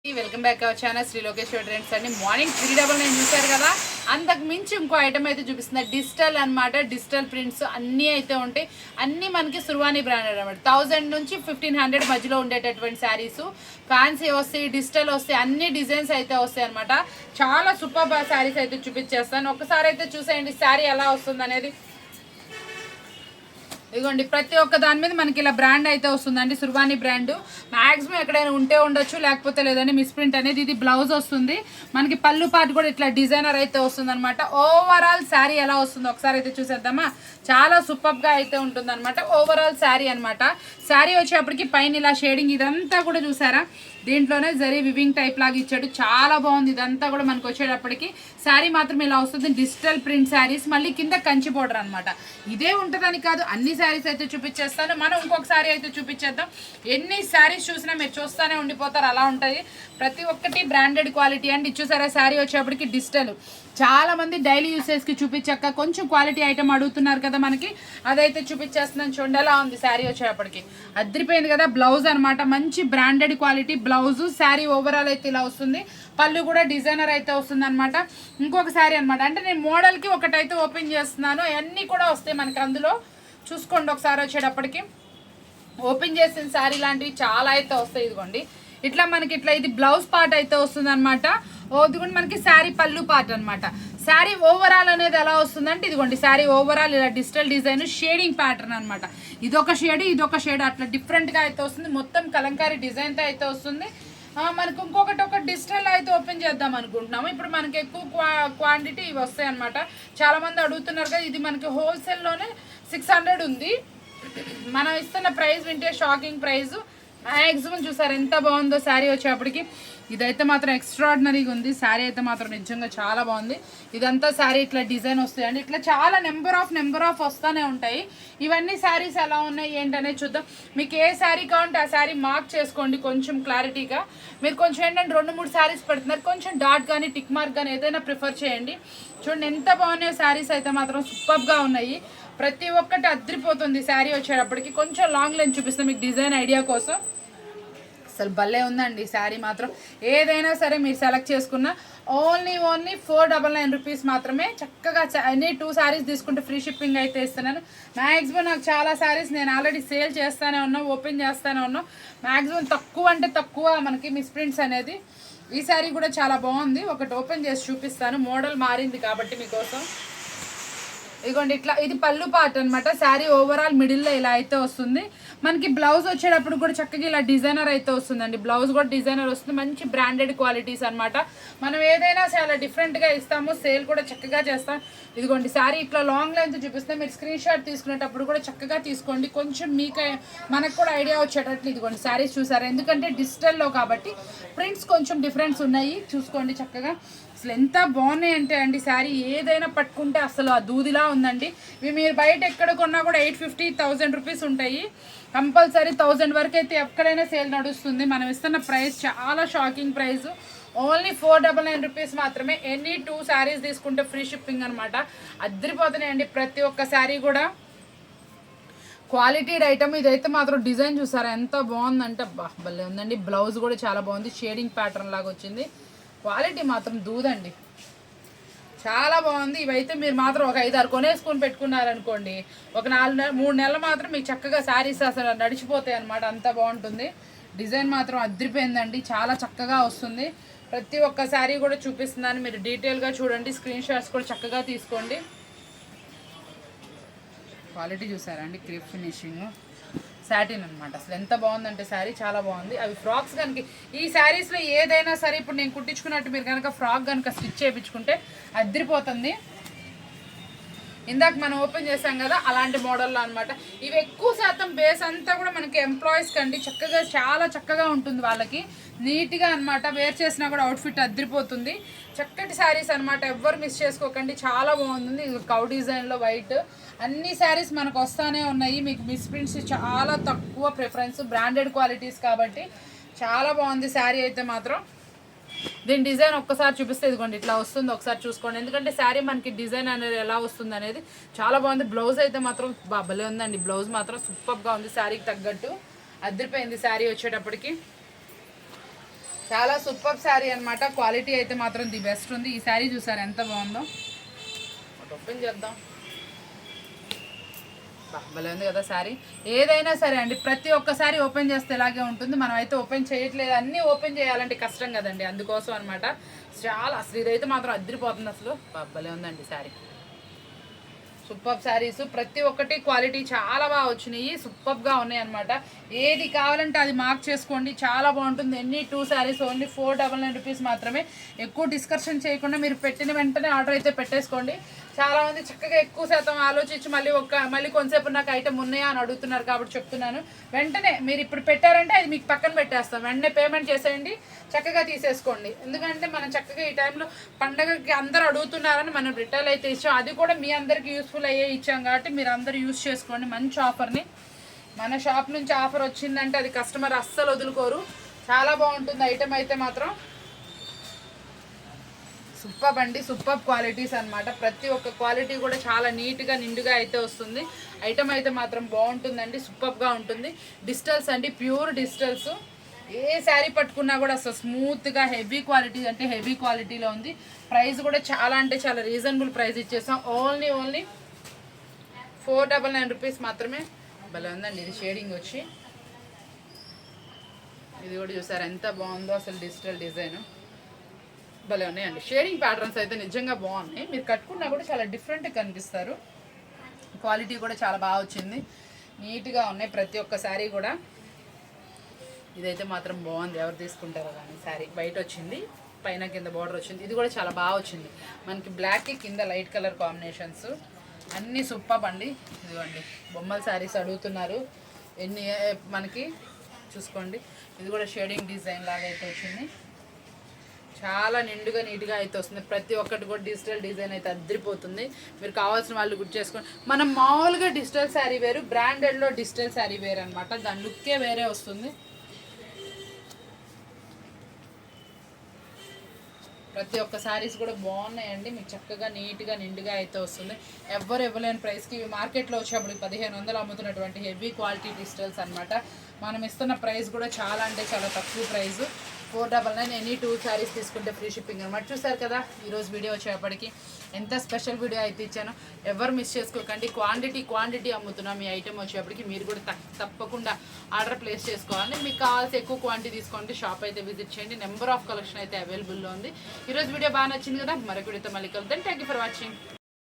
Welcome back our channel Shri Lokeshwar trends అండి. Morning 399 చూశారు కదా, అంతకు మించి ఇంకో ఐటమ్ అయితే చూపిస్తుంది. డిజిటల్ అనమాట, డిజిటల్ ప్రింట్స్ అన్నీ అయితే ఉంటాయి. అన్నీ మనకి సుర్వానీ బ్రాండెడ్ అనమాట. 1000 నుంచి 1500 మధ్యలో ఉండేటటువంటి శారీస్, ఫ్యాన్సీ వస్తాయి, డిజిటల్ వస్తాయి, అన్ని డిజైన్స్ అయితే వస్తాయి అనమాట. చాలా సూపర్ శారీస్ అయితే చూపించేస్తాను. ఒకసారి అయితే చూసేయండి శారీ ఎలా వస్తుంది అనేది. ఇదిగోండి, ప్రతి ఒక్క దాని మీద మనకి ఇలా బ్రాండ్ అయితే వస్తుందండి, సుర్వానీ బ్రాండ్. మ్యాక్సిమం ఎక్కడైనా ఉంటే ఉండొచ్చు, లేకపోతే లేదండి మిస్ప్రింట్ అనేది. ఇది బ్లౌజ్ వస్తుంది మనకి, పళ్ళు పాటు కూడా ఇట్లా డిజైనర్ అయితే వస్తుంది అనమాట. ఓవరాల్ శారీ ఎలా వస్తుందో ఒకసారి అయితే చూసేద్దామా. చాలా సూపర్గా అయితే ఉంటుంది అనమాట ఓవరాల్ శారీ అనమాట. శారీ వచ్చేప్పటికి పైన ఇలా షేడింగ్ ఇదంతా కూడా చూసారా, దీంట్లోనే జరీ వివింగ్ టైప్ లాగా ఇచ్చాడు. చాలా బాగుంది. ఇదంతా కూడా మనకు వచ్చేటప్పటికి శారీ మాత్రం ఇలా వస్తుంది. డిజిటల్ ప్రింట్ శారీస్, మళ్ళీ కింద కంచి బోర్డర్ అనమాట. ఇదే ఉంటుందని కాదు, అన్ని శారీస్ అయితే చూపించేస్తాను. మనం ఇంకొక శారీ అయితే చూపించేద్దాం. ఎన్ని శారీస్ చూసినా మీరు చూస్తూనే ఉండిపోతారు, అలా ఉంటుంది. ప్రతి ఒక్కటి బ్రాండెడ్ క్వాలిటీ అండి. చూసారా శారీ వచ్చేప్పటికి డిజిటల్. చాలా మంది డైలీ యూసేజ్కి చూపించాక కొంచెం క్వాలిటీ ఐటమ్ అడుగుతున్నారు కదా మనకి, అదైతే చూపించేస్తున్నాను. చూడండి ఎలా ఉంది శారీ వచ్చేటప్పటికి. అదిరిపోయింది కదా. బ్లౌజ్ అనమాట, మంచి branded quality blouse. Sari overall అయితే ఇలా వస్తుంది. పళ్ళు కూడా డిజైనర్ అయితే వస్తుంది అనమాట. ఇంకొక శారీ అనమాట, అంటే నేను మోడల్కి ఒకటైతే ఓపెన్ చేస్తున్నాను, అన్నీ కూడా వస్తాయి మనకి అందులో. చూసుకోండి ఒకసారి వచ్చేటప్పటికి. ఓపెన్ చేసిన శారీ లాంటివి చాలా అయితే వస్తాయి. ఇదిగోండి ఇట్లా మనకి ఇట్లా ఇది బ్లౌజ్ పార్ట్ అయితే వస్తుంది అనమాట. ఇదిగోండి మనకి శారీ పళ్ళు పార్ట్ అనమాట. శారీ ఓవరాల్ అనేది ఎలా వస్తుందంటే ఇదిగోండి, శారీ ఓవరాల్ ఇలా డిజిటల్ డిజైన్ షేడింగ్ ప్యాటర్న్ అనమాట. ఇదొక షేడ్, ఇదొక షేడ్, అట్లా డిఫరెంట్గా అయితే వస్తుంది. మొత్తం కలంకారీ డిజైన్తో అయితే వస్తుంది మనకు. ఇంకొకటి ఒక డిజిటల్ అయితే ఓపెన్ చేద్దాం అనుకుంటున్నాము. ఇప్పుడు మనకి ఎక్కువ క్వాంటిటీ ఇవి వస్తాయి అనమాట. చాలామంది అడుగుతున్నారు కదా. ఇది మనకి హోల్సేల్లోనే 600 ఉంది. మనం ఇస్తున్న ప్రైస్ వింటే షాకింగ్ ప్రైస్. మ్యాక్సిమం చూసారు ఎంత బాగుందో శారీ వచ్చేప్పటికి. ఇదైతే మాత్రం ఎక్స్ట్రాడినరీగా ఉంది. శారీ అయితే మాత్రం నిజంగా చాలా బాగుంది. ఇదంతా శారీ ఇట్లా డిజైన్ వస్తాయండి. ఇట్లా చాలా నెంబర్ ఆఫ్ వస్తూనే ఉంటాయి. ఇవన్నీ శారీస్ ఎలా ఉన్నాయి ఏంటనేది చూద్దాం. మీకు ఏ శారీ కావాలంటే ఆ శారీ మార్క్ చేసుకోండి కొంచెం క్లారిటీగా. మీరు కొంచెం ఏంటంటే 2-3 శారీస్ పెడుతున్నారు, కొంచెం డాట్ కానీ టిక్ మార్క్ కానీ ఏదైనా ప్రిఫర్ చేయండి. చూడండి ఎంత బాగున్నాయి శారీస్ అయితే మాత్రం సూపర్గా ఉన్నాయి. ప్రతి ఒక్కటి అద్రిపోతుంది శారీ వచ్చేటప్పటికి. కొంచెం లాంగ్ లెంత్ చూపిస్తాం మీకు డిజైన్ ఐడియా కోసం. అసలు భలే ఉందండి శారీ మాత్రం. ఏదైనా సరే మీరు సెలెక్ట్ చేసుకున్న ఓన్లీ 499 రూపీస్ మాత్రమే. చక్కగా అన్ని 2 శారీస్ తీసుకుంటే ఫ్రీ షిప్పింగ్ అయితే ఇస్తున్నాను. మ్యాక్సిమం నాకు చాలా శారీస్ నేను ఆల్రెడీ సేల్ చేస్తూనే ఉన్నా, ఓపెన్ చేస్తూనే ఉన్నా. మ్యాక్సిమం తక్కువ అంటే తక్కువ మనకి మిస్ప్రింట్స్ అనేది. ఈ శారీ కూడా చాలా బాగుంది. ఒకటి ఓపెన్ చేసి చూపిస్తాను, మోడల్ మారింది కాబట్టి మీకోసం. ఇదిగోండి ఇట్లా ఇది పళ్ళు పార్ట్ అనమాట. శారీ ఓవరాల్ మిడిల్లో ఇలా అయితే వస్తుంది మనకి. బ్లౌజ్ వచ్చేటప్పుడు కూడా చక్కగా ఇలా డిజైనర్ అయితే వస్తుందండి. బ్లౌజ్ కూడా డిజైనర్ వస్తుంది. మంచి బ్రాండెడ్ క్వాలిటీస్ అనమాట. మనం ఏదైనా చాలా డిఫరెంట్గా ఇస్తాము, సేల్ కూడా చక్కగా చేస్తాం. ఇదిగోండి శారీ ఇట్లా లాంగ్ లెంత్ చూపిస్తే మీరు స్క్రీన్ షాట్ తీసుకునేటప్పుడు కూడా చక్కగా తీసుకోండి. కొంచెం మీకు మనకు కూడా ఐడియా వచ్చేటట్లు. ఇదిగోండి శారీస్ చూసారా, ఎందుకంటే డిజిటల్లో కాబట్టి ప్రింట్స్ కొంచెం డిఫరెన్స్ ఉన్నాయి. చూసుకోండి చక్కగా. అసలు ఎంత బాగున్నాయి అంటే అండి శారీ ఏదైనా పట్టుకుంటే అసలు ఆ దూదిలా ఉందండి. ఇవి మీరు బయట ఎక్కడ కొన్నా కూడా 850-1000 రూపీస్ ఉంటాయి. కంపల్సరీ 1000 వరకు అయితే ఎక్కడైనా సేల్ నడుస్తుంది. మనం ఇస్తున్న ప్రైస్ చాలా షాకింగ్ ప్రైస్. ఓన్లీ 499 రూపీస్ మాత్రమే. ఎనీ 2 శారీస్ తీసుకుంటే ఫ్రీ షిప్పింగ్ అనమాట. అద్దరిపోతున్నాయండి ప్రతి ఒక్క శారీ కూడా. క్వాలిటీడ్ ఐటమ్. ఇదైతే మాత్రం డిజైన్ చూసారా ఎంత బాగుందంటే భలే ఉందండి. బ్లౌజ్ కూడా చాలా బాగుంది, షేడింగ్ ప్యాటర్న్ లాగా వచ్చింది. క్వాలిటీ మాత్రం దూదండి, చాలా బాగుంది. ఇవైతే మీరు మాత్రం ఒక 5-6 కొనేసుకొని పెట్టుకున్నారనుకోండి, ఒక 3 నెలలు మాత్రం మీకు చక్కగా శారీస్ అసలు నడిచిపోతాయి అనమాట. అంత బాగుంటుంది. డిజైన్ మాత్రం అదిరిపోయిందండి, చాలా చక్కగా వస్తుంది. ప్రతి ఒక్క శారీ కూడా చూపిస్తున్నాను, మీరు డీటెయిల్గా చూడండి. స్క్రీన్ షాట్స్ కూడా చక్కగా తీసుకోండి. క్వాలిటీ చూసారా అండి, క్రీప్ ఫినిషింగ్ సాటిన్ అనమాట. అసలు ఎంత బాగుందంటే శారీ చాలా బాగుంది. అవి ఫ్రాక్స్ కనుక ఈ శారీస్లో ఏదైనా సరే ఇప్పుడు నేను కుట్టించుకున్నట్టు మీరు కనుక ఫ్రాక్ కనుక స్టిచ్ చేయించుకుంటే అదిరిపోతుంది. ఇందాక మనం ఓపెన్ చేసాం కదా అలాంటి మోడల్లో అనమాట. ఇవి ఎక్కువ శాతం బేస్ అంతా కూడా మనకి ఎంప్లాయీస్ కండి చక్కగా చాలా చక్కగా ఉంటుంది. వాళ్ళకి నీట్గా అనమాట. వేర్ చేసినా కూడా అవుట్ఫిట్ అదిరిపోతుంది. చక్కటి శారీస్ అనమాట, ఎవ్వరు మిస్ చేసుకోకండి. చాలా బాగుంది. ఇది కౌ డిజైన్లో వైట్. అన్ని శారీస్ మనకు వస్తానే ఉన్నాయి. మీకు మిస్ప్రింట్స్ చాలా తక్కువ ప్రిఫరెన్స్, బ్రాండెడ్ క్వాలిటీస్ కాబట్టి చాలా బాగుంది శారీ అయితే మాత్రం. దీని డిజైన్ ఒక్కసారి చూపిస్తే ఇదిగోండి ఇట్లా వస్తుంది, ఒకసారి చూసుకోండి. ఎందుకంటే శారీ మనకి డిజైన్ అనేది ఎలా వస్తుంది అనేది చాలా బాగుంది. బ్లౌజ్ అయితే మాత్రం భలే ఉందండి. బ్లౌజ్ మాత్రం సూపర్గా ఉంది, శారీకి తగ్గట్టు అదిరిపోయింది శారీ వచ్చేటప్పటికి. చాలా సూపర్ శారీ అనమాట. క్వాలిటీ అయితే మాత్రం ది బెస్ట్ ఉంది. ఈ శారీ చూసారు ఎంత బాగుందో. ఓపెన్ చేద్దాం. భలే ఉంది కదా శారీ. ఏదైనా సరే అండి, ప్రతి ఒక్కసారి ఓపెన్ చేస్తే ఇలాగే ఉంటుంది. మనం అయితే ఓపెన్ చేయట్లేదు, అన్నీ ఓపెన్ చేయాలంటే కష్టం కదండి, అందుకోసం అనమాట. చాలా అసలు ఇదైతే మాత్రం అదిరిపోతుంది అసలు. భలే ఉందండి శారీ. సూపర్ శారీస్ ప్రతి ఒక్కటి క్వాలిటీ చాలా బాగా వచ్చినాయి, సూపర్గా ఉన్నాయి అనమాట. ఏది కావాలంటే అది మార్క్ చేసుకోండి, చాలా బాగుంటుంది. ఎన్ని 2 శారీస్ ఓన్లీ 499 రూపీస్ మాత్రమే. ఎక్కువ డిస్కషన్ చేయకుండా మీరు పెట్టిన వెంటనే ఆర్డర్ అయితే పెట్టేసుకోండి. చాలామంది చక్కగా ఎక్కువ శాతం ఆలోచించి మళ్ళీ కొంతసేపు నాకు ఐటమ్ ఉన్నాయా అని అడుగుతున్నారు, కాబట్టి చెప్తున్నాను. వెంటనే మీరు ఇప్పుడు పెట్టారంటే అది మీకు పక్కన పెట్టేస్తాం, వెంటనే పేమెంట్ చేసేయండి, చక్కగా తీసేసుకోండి. ఎందుకంటే మనం చక్కగా ఈ టైంలో పండగకి అందరూ అడుగుతున్నారని మనం రిటైల్ అయితే ఇచ్చాం. అది కూడా మీ అందరికీ యూస్ఫుల్ అయ్యే ఇచ్చాం, కాబట్టి మీరు అందరూ యూస్ చేసుకోండి మంచి ఆఫర్ని. మన షాప్ నుంచి ఆఫర్ వచ్చిందంటే అది కస్టమర్ అస్సలు వదులుకోరు. చాలా బాగుంటుంది ఐటమ్ అయితే మాత్రం. సూపర్ అండి, సూపర్ క్వాలిటీస్ అనమాట. ప్రతి ఒక్క క్వాలిటీ కూడా చాలా నీట్గా నిండుగా అయితే వస్తుంది. ఐటమ్ అయితే మాత్రం బాగుంటుందండి, సూపర్గా ఉంటుంది. డిజిటల్స్ అండి, ప్యూర్ డిజిటల్స్. ఏ శారీ పట్టుకున్నా కూడా అసలు స్మూత్గా హెవీ క్వాలిటీ అంటే హెవీ క్వాలిటీలో ఉంది. ప్రైస్ కూడా చాలా అంటే చాలా రీజనబుల్ ప్రైస్ ఇచ్చేసాం. ఓన్లీ 499 రూపీస్ మాత్రమే. భలే ఉందండి ఇది షేడింగ్ వచ్చి. ఇది కూడా చూసారు ఎంత బాగుందో అసలు. డిజిటల్ డిజైన్ భలే ఉన్నాయండి. షేడింగ్ ప్యాటర్న్స్ అయితే నిజంగా బాగున్నాయి. మీరు కట్టుకున్నా కూడా చాలా డిఫరెంట్గా కనిపిస్తారు. క్వాలిటీ కూడా చాలా బాగా వచ్చింది, నీట్గా ఉన్నాయి ప్రతి ఒక్క శారీ కూడా. ఇదైతే మాత్రం బాగుంది, ఎవరు తీసుకుంటారో కానీ. శారీ బయట వచ్చింది, పైన కింద బార్డర్ వచ్చింది. ఇది కూడా చాలా బాగా వచ్చింది మనకి. బ్లాక్కి కింద లైట్ కలర్ కాంబినేషన్స్ అన్నీ సూపర్ అండి. ఇదిగోండి బొమ్మల శారీస్ అడుగుతున్నారు ఎన్ని మనకి చూసుకోండి. ఇది కూడా షేడింగ్ డిజైన్ లాగా అయితే వచ్చింది, చాలా నిండుగా నీట్గా అయితే వస్తుంది. ప్రతి ఒక్కటి కూడా డిజిటల్ డిజైన్ అయితే అదిరిపోతుంది. మీరు కావాల్సిన వాళ్ళు గుర్తు చేసుకోండి. మనం మామూలుగా డిజిటల్ శారీ వేరు, బ్రాండెడ్లో డిజిటల్ శారీ వేరు అనమాట. దాని లుక్కే వేరే వస్తుంది. ప్రతి ఒక్క శారీస్ కూడా బాగున్నాయండి, మీకు చక్కగా నీట్గా నిండుగా అయితే వస్తుంది. ఎవ్వరు ఇవ్వలేని ప్రైస్కి ఇవి మార్కెట్లో వచ్చేప్పుడు 1500 అమ్ముతున్నటువంటి హెవీ క్వాలిటీ డిజిటల్స్ అనమాట. మనం ఇస్తున్న ప్రైస్ కూడా చాలా అంటే చాలా తక్కువ ప్రైస్. 499 ఎనీ 2 శారీస్ తీసుకుంటే ఫ్రీ షిప్పింగ్ అనమాట. చూసారు కదా ఈరోజు వీడియో వచ్చేప్పటికి ఎంత స్పెషల్ వీడియో అయితే ఇచ్చాను. ఎవరు మిస్ చేసుకోకండి. క్వాంటిటీ అమ్ముతున్నాం. మీ ఐటమ్ వచ్చేప్పటికి మీరు కూడా తప్పకుండా ఆర్డర్ ప్లేస్ చేసుకోవాలి. మీకు కావాల్సి ఎక్కువ క్వాంటిటీ తీసుకోండి, షాప్ అయితే విజిట్ చేయండి. నెంబర్ ఆఫ్ కలెక్షన్ అయితే అవైలబుల్లో ఉంది. ఈరోజు వీడియో బాగా నచ్చింది కదా. మరొక వీడియోతో మళ్ళీ కలుద్దాం. Thank you for watching.